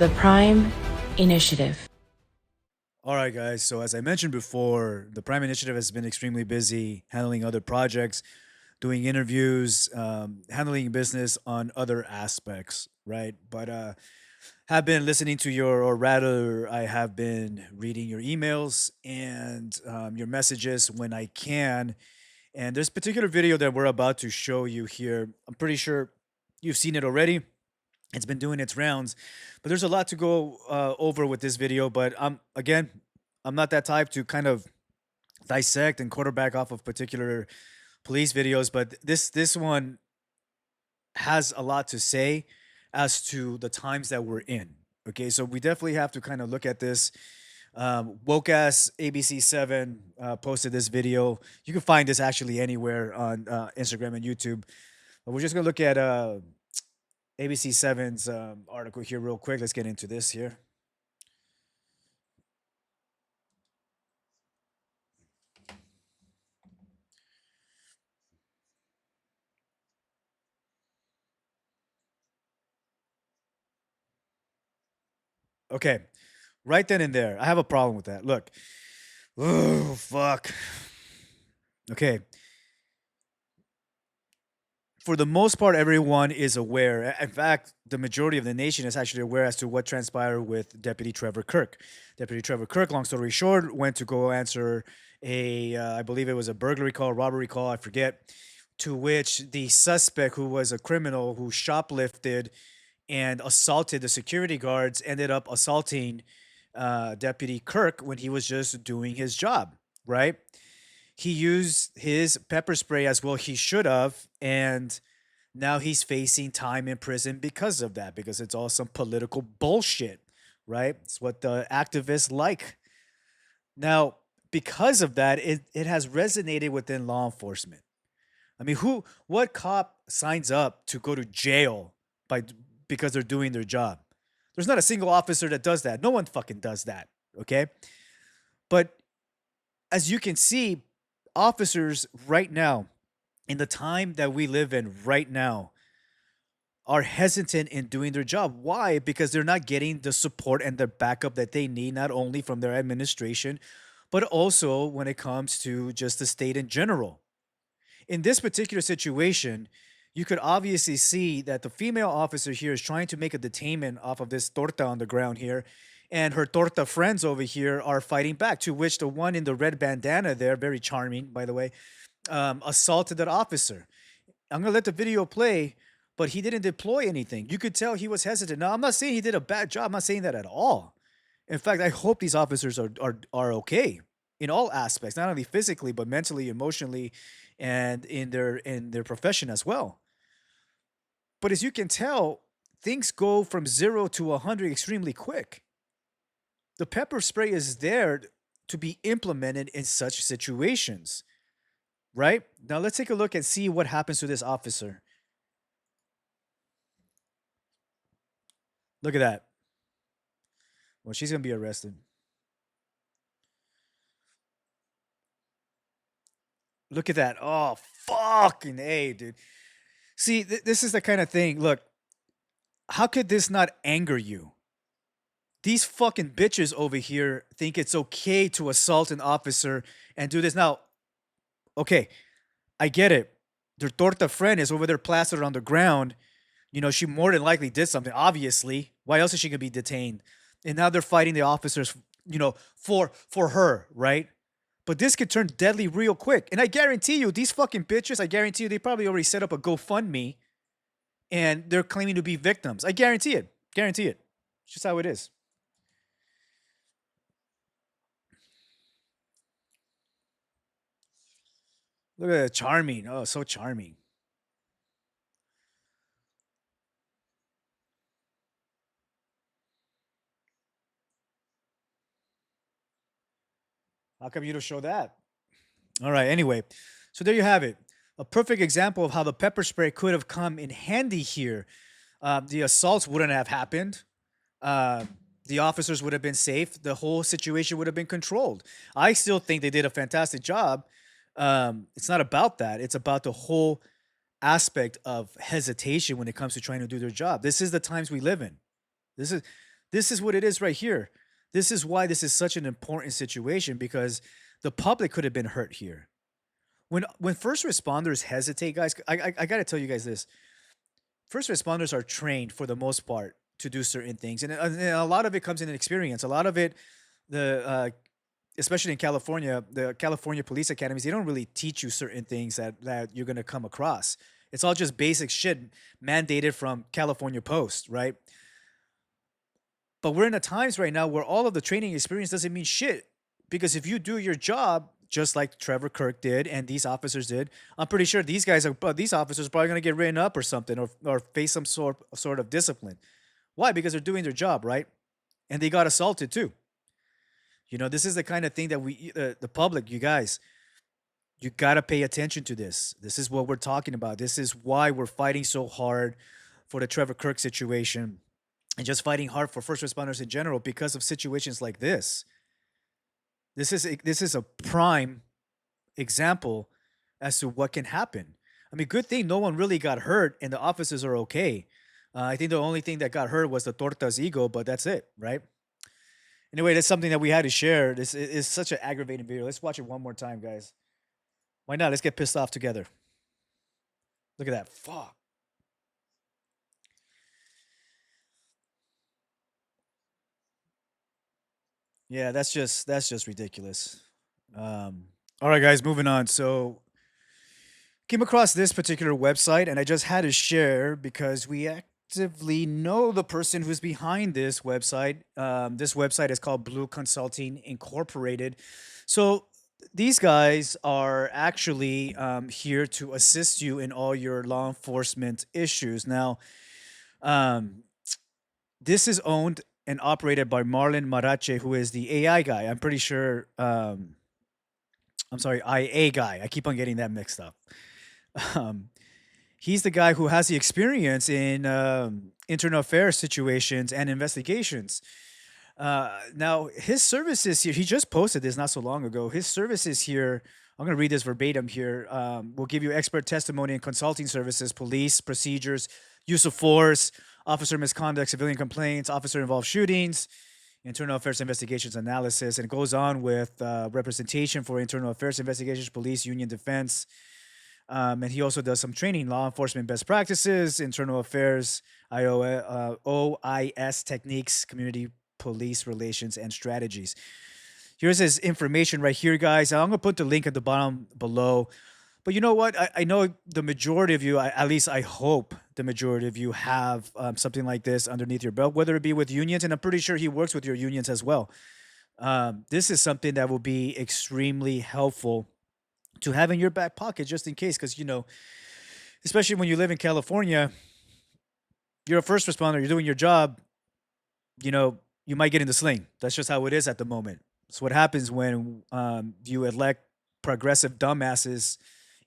The Prime Initiative. All right, guys. So, as I mentioned before, the Prime Initiative has been extremely busy handling other projects, doing interviews, handling business on other aspects, right? But have been listening to your, or rather, I have been reading your emails and your messages when I can. And there's a particular video that we're about to show you here. I'm pretty sure you've seen it already. It's been doing its rounds, but there's a lot to go over with this video. But again, I'm not that type to kind of dissect and quarterback off of particular police videos, but this one has a lot to say as to the times that we're in. Okay, so we definitely have to kind of look at this. Woke ass ABC7 posted this video. You can find this actually anywhere on Instagram and YouTube. But we're just gonna look at ABC7's article here real quick. Let's get into this here. Okay, right then and there, I have a problem with that. Look, oh fuck. Okay, for the most part, everyone is aware. In fact, the majority of the nation is actually aware as to what transpired with Deputy Trevor Kirk. Deputy Trevor Kirk, long story short, went to go answer I believe it was a burglary call, robbery call, I forget, to which the suspect, who was a criminal who shoplifted and assaulted the security guards, ended up assaulting Deputy Kirk when he was just doing his job, right? He used his pepper spray as well he should have, and now he's facing time in prison because of that, because it's all some political bullshit, right? It's what the activists like. Now, because of that, it has resonated within law enforcement. I mean, what cop signs up to go to jail by because they're doing their job? There's not a single officer that does that. No one fucking does that, okay? But as you can see, officers right now, in the time that we live in right now, are hesitant in doing their job. Why? Because they're not getting the support and the backup that they need, not only from their administration, but also when it comes to just the state in general. In this particular situation, you could obviously see that the female officer here is trying to make a detainment off of this torta on the ground here. And her torta friends over here are fighting back, to which the one in the red bandana there, very charming, by the way, assaulted that officer. I'm going to let the video play, but he didn't deploy anything. You could tell he was hesitant. Now, I'm not saying he did a bad job. I'm not saying that at all. In fact, I hope these officers are okay in all aspects, not only physically but mentally, emotionally, and in their profession as well. But as you can tell, things go from 0 to 100 extremely quick. The pepper spray is there to be implemented in such situations, right? Now let's take a look and see what happens to this officer. Look at that. Well, she's gonna be arrested. Look at that. Oh, fucking A, dude. See, this is the kind of thing. Look, how could this not anger you? These fucking bitches over here think it's okay to assault an officer and do this. Now, okay, I get it. Their torta friend is over there plastered on the ground. You know, she more than likely did something, obviously. Why else is she gonna be detained? And now they're fighting the officers, for her, right? But this could turn deadly real quick. And I guarantee you, these fucking bitches, I guarantee you, they probably already set up a GoFundMe and they're claiming to be victims. I guarantee it. Guarantee it. It's just how it is. Look at that. Charming. Oh, so charming. How come you don't show that? All right. Anyway, so there you have it. A perfect example of how the pepper spray could have come in handy here. The assaults wouldn't have happened. Uh, the officers would have been safe. The whole situation would have been controlled. I still think they did a fantastic job. It's not about that. It's about the whole aspect of hesitation when it comes to trying to do their job. This is the times we live in. This is This is what it is right here. This is why this is such an important situation because the public could have been hurt here. When first responders hesitate, guys, I got to tell you guys this. First responders are trained for the most part to do certain things, and a lot of it comes in experience. A lot of it, the especially in California, the California police academies, they don't really teach you certain things that you're gonna come across. It's all just basic shit mandated from California Post, right? But we're in the times right now where all of the training experience doesn't mean shit. Because if you do your job just like Trevor Kirk did and these officers did, I'm pretty sure these officers are probably gonna get written up or something or face some sort of discipline. Why? Because they're doing their job, right? And they got assaulted too. This is the kind of thing that the public, you guys, you gotta pay attention to this. This is what we're talking about. This is why we're fighting so hard for the Trevor Kirk situation and just fighting hard for first responders in general because of situations like this. This is a prime example as to what can happen. I mean, good thing no one really got hurt and the officers are okay. I think the only thing that got hurt was the torta's ego, but that's it, right? Anyway, that's something that we had to share. This is such an aggravating video. Let's watch it one more time, guys. Why not? Let's get pissed off together. Look at that. Fuck. Yeah, that's just ridiculous. All right, guys, moving on. So came across this particular website, and I just had to share because we actively know the person who's behind this website. This website is called Blue Consulting Incorporated. So these guys are actually here to assist you in all your law enforcement issues. Now, um, this is owned and operated by Marlon Marache, who is the AI guy. I'm pretty sure. I'm sorry, IA guy. I keep on getting that mixed up. Um, he's the guy who has the experience in internal affairs situations and investigations. Now, his services here, he just posted this not so long ago. His services here, I'm going to read this verbatim here, will give you expert testimony and consulting services, police procedures, use of force, officer misconduct, civilian complaints, officer involved shootings, internal affairs investigations analysis, and it goes on with representation for internal affairs investigations, police, union defense. And he also does some training, law enforcement best practices, internal affairs, OIS techniques, community police relations, and strategies. Here's his information right here, guys. I'm going to put the link at the bottom below. But you know what? I know the majority of you, at least I hope the majority of you have something like this underneath your belt, whether it be with unions, and I'm pretty sure he works with your unions as well. This is something that will be extremely helpful to have in your back pocket just in case, because, especially when you live in California, you're a first responder, you're doing your job, you might get in the sling. That's just how it is at the moment. It's what happens when you elect progressive dumbasses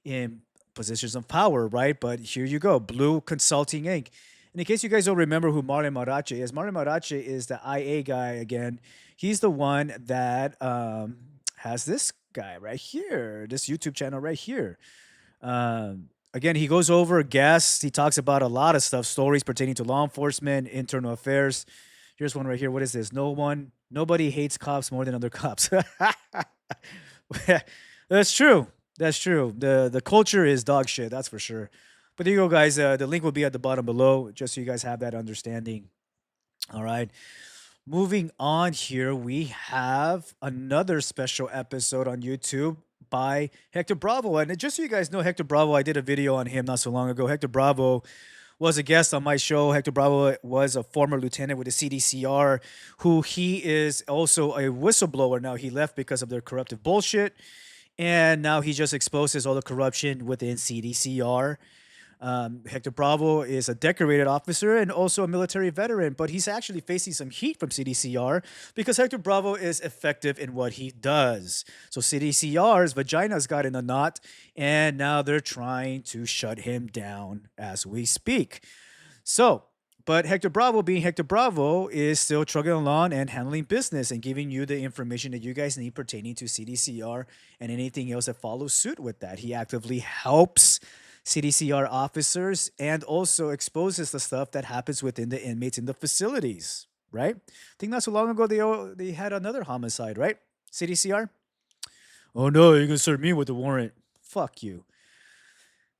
in positions of power, right? But here you go, Blue Consulting Inc. And in case you guys don't remember who Marlon Marache is, Marlon Marache is the IA guy again. He's the one that has this guy right here, this YouTube channel right here. Again, he goes over guests. He talks about a lot of stuff, stories pertaining to law enforcement, internal affairs. Here's one right here. What is this? Nobody hates cops more than other cops. That's true. That's true. The culture is dog shit. That's for sure. But there you go, guys. The link will be at the bottom below, just so you guys have that understanding. All right. Moving on here, we have another special episode on YouTube by Hector Bravo. And just so you guys know, Hector Bravo, I did a video on him not so long ago. Hector Bravo was a guest on my show. Hector Bravo was a former lieutenant with the CDCR, who he is also a whistleblower now. He left because of their corruptive bullshit. And now he just exposes all the corruption within CDCR. Hector Bravo is a decorated officer and also a military veteran, but he's actually facing some heat from CDCR because Hector Bravo is effective in what he does. So CDCR's vagina's got in a knot, and now they're trying to shut him down as we speak. So, but Hector Bravo, being Hector Bravo, is still trucking along and handling business and giving you the information that you guys need pertaining to CDCR and anything else that follows suit with that. He actively helps CDCR officers and also exposes the stuff that happens within the inmates in the facilities, right? I think not so long ago they had another homicide, right? CDCR. Oh no, you're gonna serve me with the warrant. Fuck you.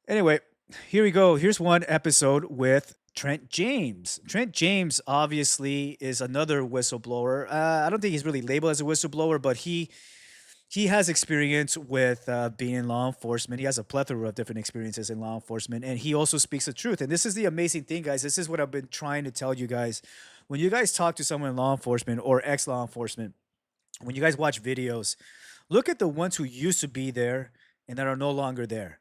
Anyway, here we go. Here's one episode with Trent James. Trent James obviously is another whistleblower. I don't think he's really labeled as a whistleblower, but he has experience with being in law enforcement. He has a plethora of different experiences in law enforcement, and he also speaks the truth. And this is the amazing thing, guys. This is what I've been trying to tell you guys. When you guys talk to someone in law enforcement or ex law enforcement, when you guys watch videos, look at the ones who used to be there and that are no longer there.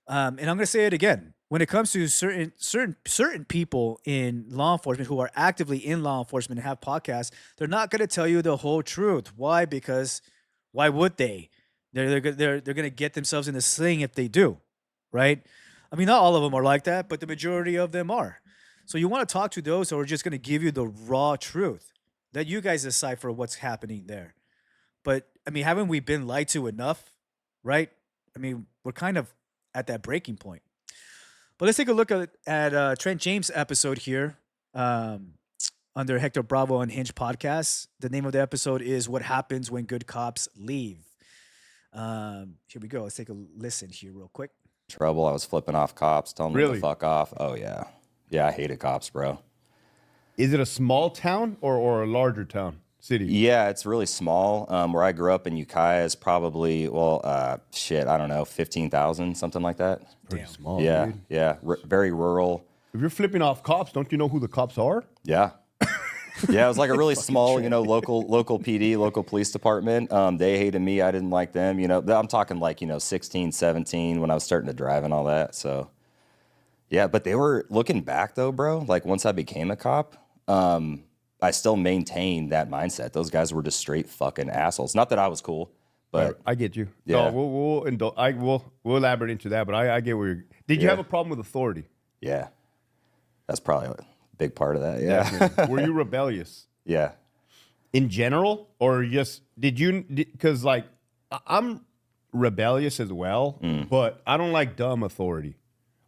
And I'm going to say it again. When it comes to certain people in law enforcement who are actively in law enforcement and have podcasts, they're not going to tell you the whole truth. Why? Because why would they? They're going to get themselves in a sling if they do, right? I mean, not all of them are like that, but the majority of them are. So you want to talk to those who are just going to give you the raw truth. That you guys decipher what's happening there. But I mean, haven't we been lied to enough, right? I mean, we're kind of at that breaking point. But let's take a look at Trent James' episode here um, under Hector Bravo Unhinged podcast. The name of the episode is "What Happens When Good Cops Leave." Here we go. Let's take a listen here real quick. Trouble. I was flipping off cops, telling them Really? to fuck off. Oh yeah, yeah. I hated cops, bro. Is it a small town or a larger town, city? Yeah, it's really small. Where I grew up in Ukiah is probably shit. I don't know, 15,000, something like that. Pretty Damn. small. Yeah, Dude. yeah. Very rural. If you're flipping off cops, don't you know who the cops are? Yeah. Yeah, it was like a really small, local PD, local police department. They hated me. I didn't like them. I'm talking like, 16, 17 when I was starting to drive and all that. So, yeah, but they were looking back though, bro. Like once I became a cop, I still maintained that mindset. Those guys were just straight fucking assholes. Not that I was cool, but I get you. Yeah. No, we'll elaborate into that, but I get where you're. Did you Yeah. have a problem with authority? yeah, that's probably a big part of that. Yeah. Were you rebellious Yeah. in general, or just did you? Because like I'm rebellious as well, but I don't like dumb authority.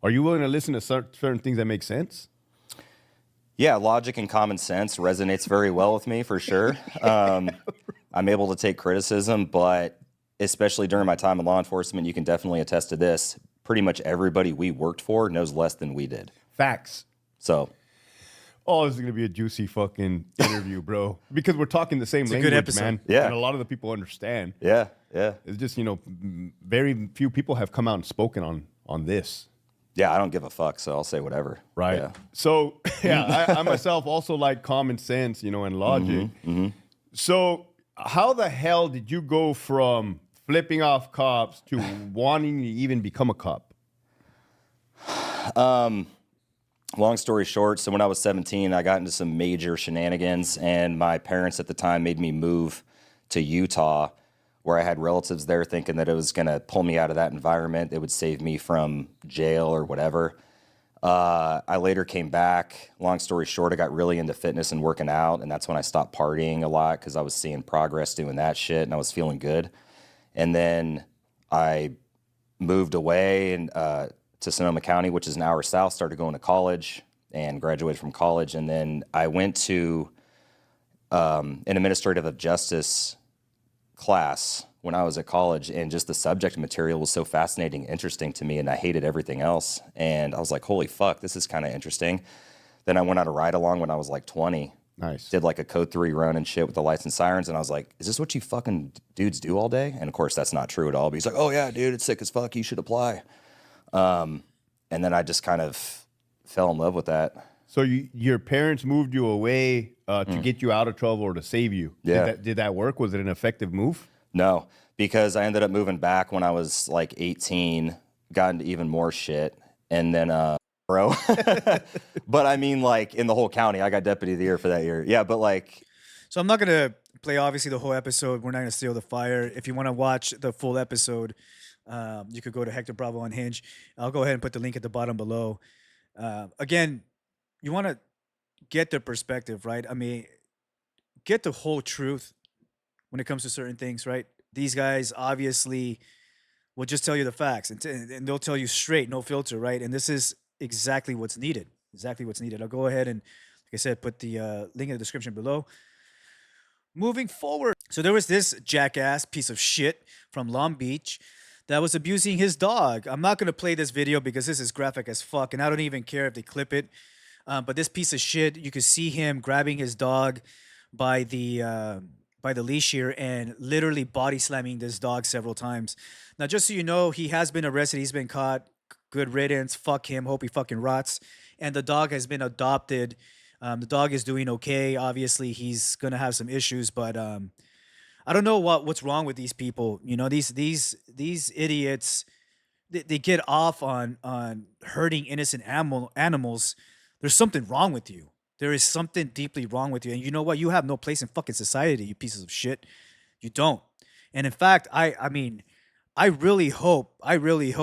Are you willing to listen to certain things that make sense? Yeah, logic and common sense resonates very well with me for sure. I'm able to take criticism, but especially during my time in law enforcement, you can definitely attest to this. Pretty much everybody we worked for knows less than we did. Facts. So, Oh, this is gonna be a juicy fucking interview, bro. Because we're talking the same a good language, episode. man. Yeah. And a lot of the people understand. yeah. It's just, very few people have come out and spoken on this. Yeah, I don't give a fuck, so I'll say whatever. Right. Yeah. So, yeah, I myself also like common sense, and logic. So, how the hell did you go from flipping off cops to wanting to even become a cop? Long story short, so when I was 17, I got into some major shenanigans, and my parents at the time made me move to Utah, where I had relatives there thinking that it was going to pull me out of that environment. It would save me from jail or whatever. I later came back. Long story short, I got really into fitness and working out, and that's when I stopped partying a lot because I was seeing progress doing that shit, and I was feeling good. And then I moved away and to Sonoma County, which is an hour south, started going to college and graduated from college. And then I went to an administrative justice class when I was at college, and just the subject material was so fascinating, interesting to me, and I hated everything else. And I was like, holy fuck, this is kind of interesting. Then I went on a ride along when I was like 20. Nice. Did like a code 3 run and shit with the lights and sirens, and I was like, is this what you fucking dudes do all day? And of course that's not true at all, but he's like, oh yeah, dude, it's sick as fuck, you should apply. And then I just kind of fell in love with that. So your parents moved you away to get you out of trouble or to save you. Yeah. Did that work? Was it an effective move? No, because I ended up moving back when I was like 18, got into even more shit, and then bro. But I mean, like in the whole county, I got deputy of the year for that year. Yeah, but like, So I'm not gonna play obviously the whole episode. We're not gonna steal the fire. If you want to watch the full episode, you could go to Hector Bravo Unhinged. I'll go ahead and put the link at the bottom below. Again, you want to get their perspective, right? I mean, get the whole truth when it comes to certain things, right? These guys obviously will just tell you the facts, and they'll tell you straight, no filter, right? And this is exactly what's needed. Exactly what's needed. I'll go ahead and Like I said, put the link in the description below. Moving forward, so there was this jackass piece of shit from Long Beach that was abusing his dog. I'm not gonna play this video because this is graphic as fuck, and I don't even care if they clip it. But this piece of shit, you could see him grabbing his dog by the leash here and literally body slamming this dog several times. Now, just so you know, he has been arrested. He's been caught. Good riddance. Fuck him. Hope he fucking rots. And the dog has been adopted. The dog is doing okay. Obviously, he's gonna have some issues, but I don't know what's wrong with these people. You know, these idiots. They get off on hurting innocent animals. There's something wrong with you. There is something deeply wrong with you. And you know what? You have no place in fucking society, you pieces of shit. You don't. And in fact, I mean, I really hope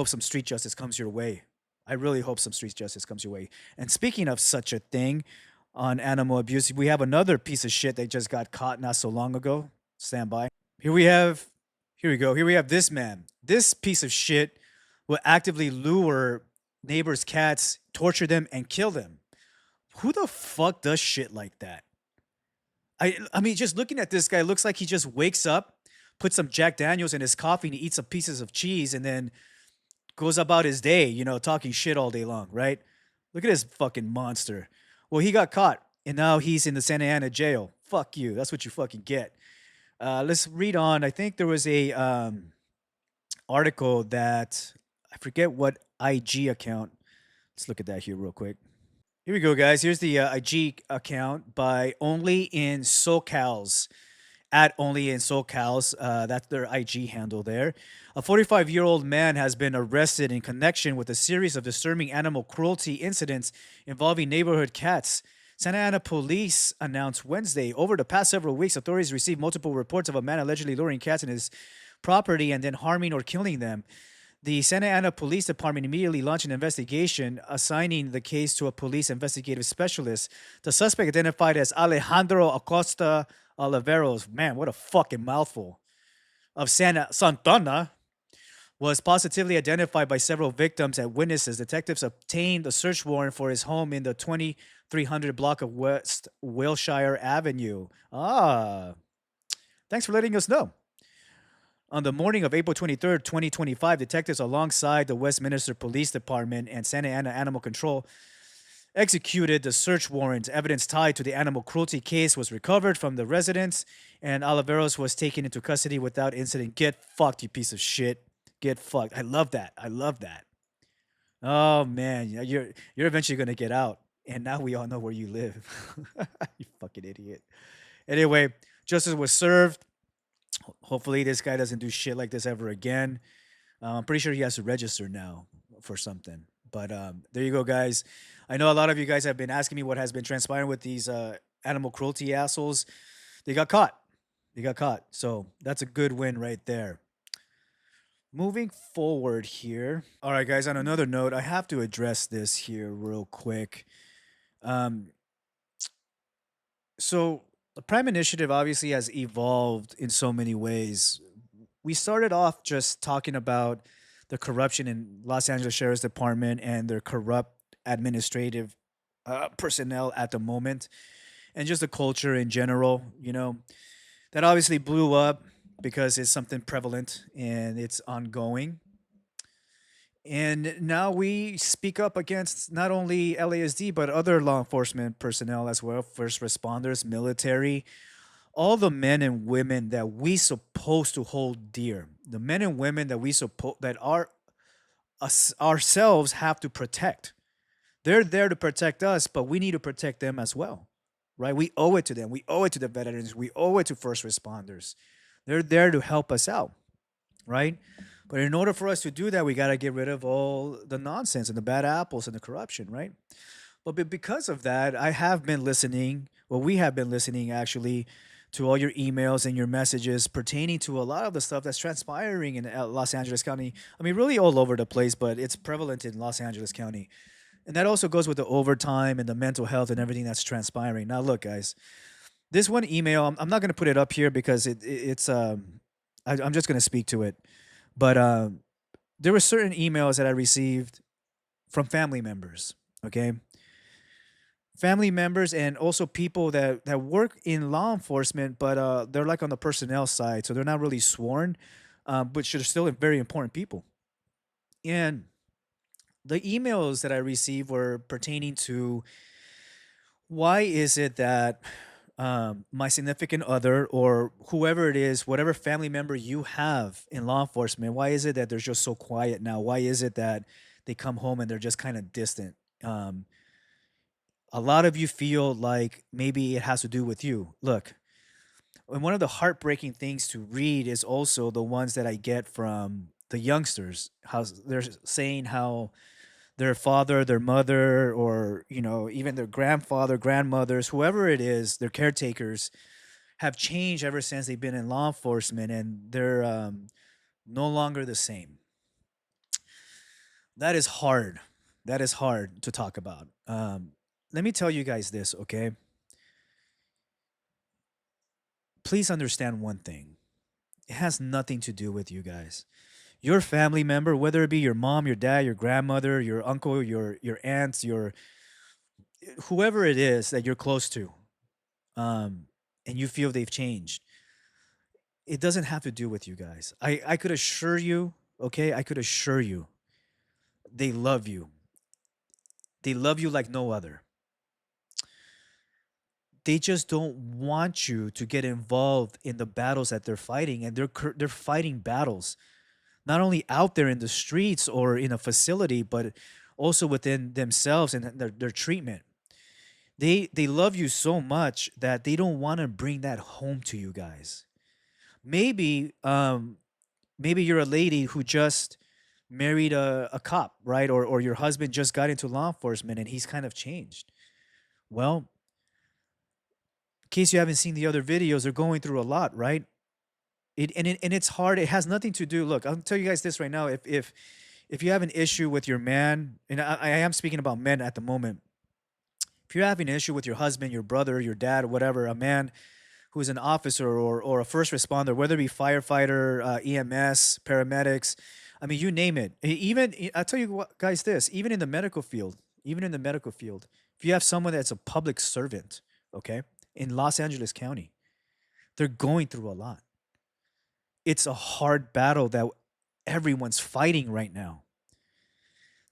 some street justice comes your way. I really hope some street justice comes your way. And speaking of such a thing on animal abuse, we have another piece of shit that just got caught not so long ago. Stand by. Here we go. Here we have this man. This piece of shit will actively lure neighbors' cats, torture them, and kill them. Who the fuck does shit like that? I mean, just looking at this guy, looks like he just wakes up, puts some Jack Daniels in his coffee, and he eats some pieces of cheese, and then goes about his day, you know, talking shit all day long, right? Look at this fucking monster. Well, he got caught, and now he's in the Santa Ana jail. Fuck you. That's what you fucking get. Let's read on. I think there was a article that I forget what IG account. Let's look at that here real quick. Here we go, guys. Here's the IG account by Only in SoCals, at Only in SoCals. That's their IG handle there. A 45-year-old man has been arrested in connection with a series of disturbing animal cruelty incidents involving neighborhood cats. Santa Ana police announced Wednesday. Over the past several weeks, authorities received multiple reports of a man allegedly luring cats in his property and then harming or killing them. The Santa Ana Police Department immediately launched an investigation, assigning the case to a police investigative specialist. The suspect, identified as Alejandro Acosta Oliveros, man, what a fucking mouthful, of Santana, was positively identified by several victims and witnesses. Detectives obtained a search warrant for his home in the 2300 block of West Wilshire Avenue. Thanks for letting us know. On the morning of April 23rd, 2025, detectives alongside the Westminster Police Department and Santa Ana Animal Control executed the search warrant. Evidence tied to the animal cruelty case was recovered from the residence, and Oliveros was taken into custody without incident. Get fucked, you piece of shit. Get fucked. I love that. I love that. Oh man, you're eventually gonna get out, and now we all know where you live. You fucking idiot. Anyway, justice was served. Hopefully this guy doesn't do shit like this ever again. I'm pretty sure he has to register now for something. But there you go, guys. I know a lot of you guys have been asking me what has been transpiring with these animal cruelty assholes. They got caught. So that's a good win right there. Moving forward here. All right, guys, on another note, I have to address this here real quick. So the Prime Initiative obviously has evolved in so many ways. We started off just talking about the corruption in Los Angeles Sheriff's Department and their corrupt administrative personnel at the moment, and just the culture in general. You know, that obviously blew up because it's something prevalent and it's ongoing. And now we speak up against not only LASD, but other law enforcement personnel as well, first responders, military, all the men and women that we supposed to hold dear, the men and women that we suppose that are us ourselves have to protect. They're there to protect us, but we need to protect them as well, right? We owe it to them. We owe it to the veterans. We owe it to first responders. They're there to help us out, right? But in order for us to do that, we got to get rid of all the nonsense and the bad apples and the corruption, right? But because of that, I have been listening, well, we have been listening actually to all your emails and your messages pertaining to a lot of the stuff that's transpiring in Los Angeles County. I mean, really all over the place, but it's prevalent in Los Angeles County. And that also goes with the overtime and the mental health and everything that's transpiring. Now, look, guys, this one email, I'm not going to put it up here because I'm just going to speak to it. But there were certain emails that I received from family members, okay? family members and also people that work in law enforcement, but they're like on the personnel side, so they're not really sworn, but they're still very important people. And the emails that I received were pertaining to why is it that my significant other or whoever it is, whatever family member you have in law enforcement, why is it that they're just so quiet now? Why is it that they come home and they're just kind of distant? Um, a lot of you feel like maybe it has to do with you. Look, and one of the heartbreaking things to read is also the ones that I get from the youngsters. How they're saying how their father, their mother, or even their grandfather, grandmothers, whoever it is, their caretakers have changed ever since they've been in law enforcement, and they're no longer the same. That is hard. That is hard to talk about. Let me tell you guys this, okay? Please understand one thing. It has nothing to do with you guys. Your family member, whether it be your mom, your dad, your grandmother, your uncle, your aunts, your whoever it is that you're close to, and you feel they've changed, it doesn't have to do with you guys. I could assure you, okay, I could assure you, they love you. They love you like no other. They just don't want you to get involved in the battles that they're fighting, and they're fighting battles not only out there in the streets or in a facility, but also within themselves and their treatment. They love you so much that they don't want to bring that home to you guys. Maybe maybe you're a lady who just married a cop, right? Or your husband just got into law enforcement and he's kind of changed. Well, in case you haven't seen the other videos, they're going through a lot, right? And it's hard. It has nothing to do. Look, I'll tell you guys this right now. If you have an issue with your man, and I am speaking about men at the moment. If you're having an issue with your husband, your brother, your dad, whatever, a man who is an officer or a first responder, whether it be firefighter, EMS, paramedics, I mean, you name it. I'll tell you what, guys, this, even in the medical field, if you have someone that's a public servant, okay, in Los Angeles County, they're going through a lot. It's a hard battle that everyone's fighting right now.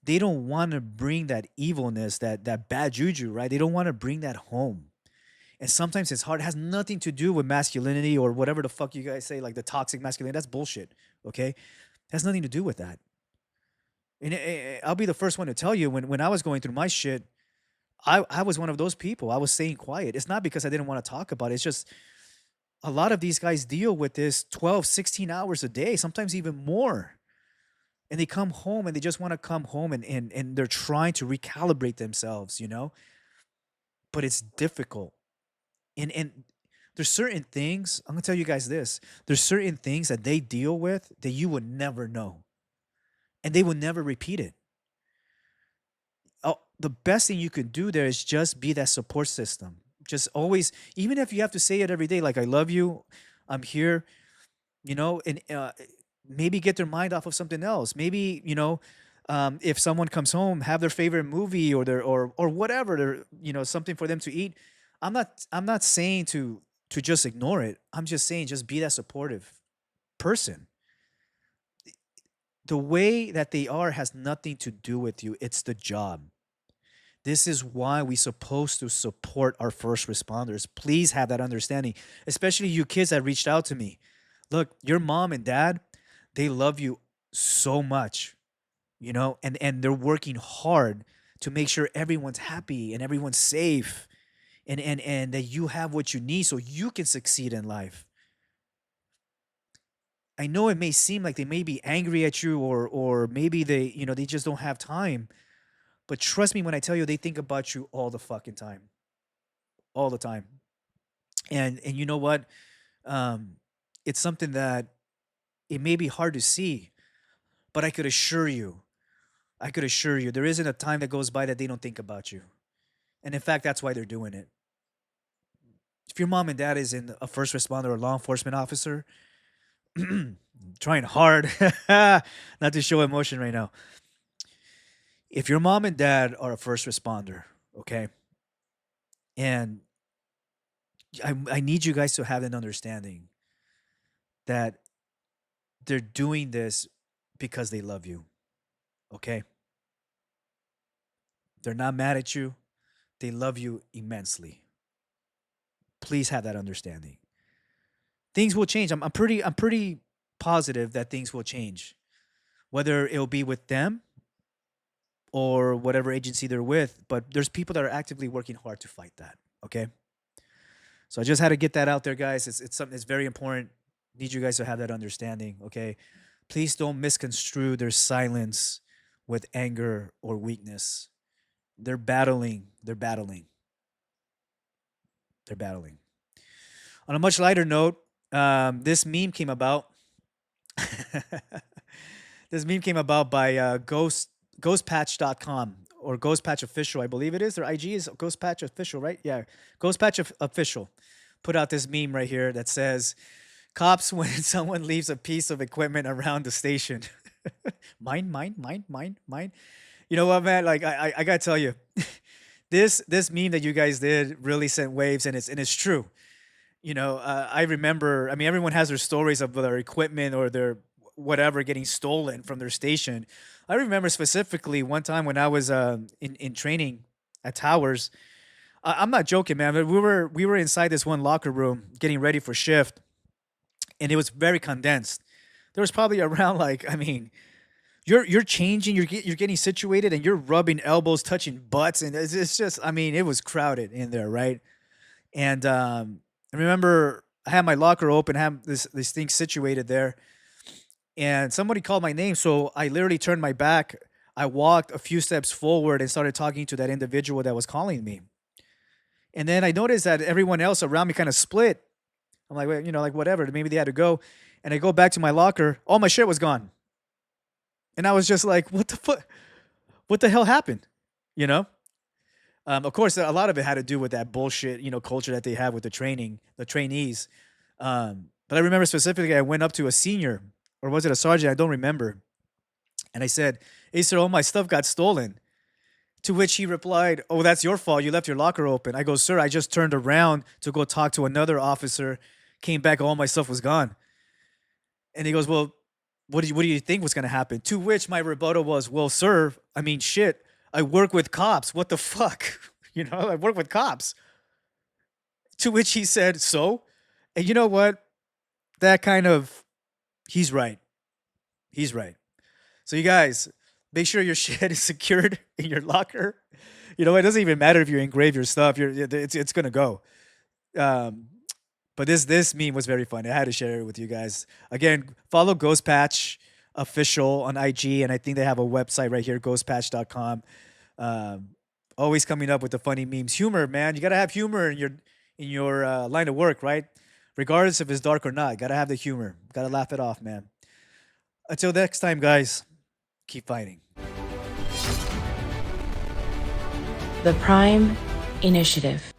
They don't want to bring that evilness, that bad juju, right? They don't want to bring that home. And sometimes it's hard. It has nothing to do with masculinity or whatever the fuck you guys say, like the toxic masculinity. That's bullshit. Okay? It has nothing to do with that. And I'll be the first one to tell you when I was going through my shit, I was one of those people. I was staying quiet. It's not because I didn't want to talk about it. It's just a lot of these guys deal with this 12, 16 hours a day, sometimes even more. And they come home and they just want to come home and they're trying to recalibrate themselves, but it's difficult. And there's certain things, I'm gonna tell you guys this. There's certain things that they deal with that you would never know. And they will never repeat it. Oh, the best thing you can do there is just be that support system. Just always, even if you have to say it every day, like I love you, I'm here, and maybe get their mind off of something else. Maybe, if someone comes home, have their favorite movie or whatever, something for them to eat. I'm not saying to just ignore it. I'm just saying just be that supportive person. The way that they are has nothing to do with you. It's the job. This is why we're supposed to support our first responders. Please have that understanding, especially you kids that reached out to me. Look, your mom and dad, they love you so much, and they're working hard to make sure everyone's happy and everyone's safe and that you have what you need so you can succeed in life. I know it may seem like they may be angry at you or maybe they just don't have time. But trust me when I tell you they think about you all the fucking time. All the time. And you know what? Um, it's something that it may be hard to see, but I could assure you, there isn't a time that goes by that they don't think about you. And in fact, that's why they're doing it. If your mom and dad is in a first responder or law enforcement officer, trying hard not to show emotion right now. If your mom and dad are a first responder, okay, And I need you guys to have an understanding that they're doing this because they love you. Okay? They're not mad at you. They love you immensely. Please have that understanding. Things will change. I'm pretty positive that things will change. Whether it'll be with them or whatever agency they're with, but there's people that are actively working hard to fight that. Okay? So I just had to get that out there, guys. It's something that's very important. Need you guys to have that understanding, okay? Please don't misconstrue their silence with anger or weakness. They're battling. They're battling. They're battling. On a much lighter note, this meme came about. This meme came about by ghostpatch.com or Ghostpatch Official, I believe it is. Their IG is Ghostpatch Official, right? Yeah, Official put out this meme right here that says, "Cops when someone leaves a piece of equipment around the station." Mine. You know what, man? Like I gotta tell you, this meme that you guys did really sent waves, and it's true. I remember. I mean, everyone has their stories of their equipment or their whatever getting stolen from their station. I remember specifically one time when I was in training at Towers. I'm not joking, man. But we were inside this one locker room getting ready for shift, and it was very condensed. There was probably around like, I mean, you're changing, you're getting situated, and you're rubbing elbows, touching butts, and it's just, I mean, it was crowded in there, right? And I remember I had my locker open, have this thing situated there, and somebody called my name, so I literally turned my back. I walked a few steps forward and started talking to that individual that was calling me. And then I noticed that everyone else around me kind of split. I'm like, well, like whatever. Maybe they had to go. And I go back to my locker. All my shit was gone. And I was just like, what the fuck? What the hell happened? You know? Of course, a lot of it had to do with that bullshit, culture that they have with the trainees. But I remember specifically, I went up to a senior, or was it a sergeant? I don't remember. And I said, "Hey, sir, all my stuff got stolen." To which he replied, "Oh, that's your fault. You left your locker open." I go, "Sir, I just turned around to go talk to another officer. Came back, all my stuff was gone." And he goes, "Well, what do you think was going to happen?" To which my rebuttal was, "Well, sir, I mean, shit, I work with cops. What the fuck? I work with cops." To which he said, "So?" And you know what? That kind of, he's right. He's right. So you guys, make sure your shit is secured in your locker. It doesn't even matter if you engrave your stuff. It's gonna go. But this meme was very funny. I had to share it with you guys. Again, follow Ghostpatch Official on IG, and I think they have a website right here, ghostpatch.com. Always coming up with the funny memes. Humor, man. You gotta have humor in your line of work, right? Regardless if it's dark or not, gotta have the humor. Gotta laugh it off, man. Until next time, guys, keep fighting. The Prime Initiative.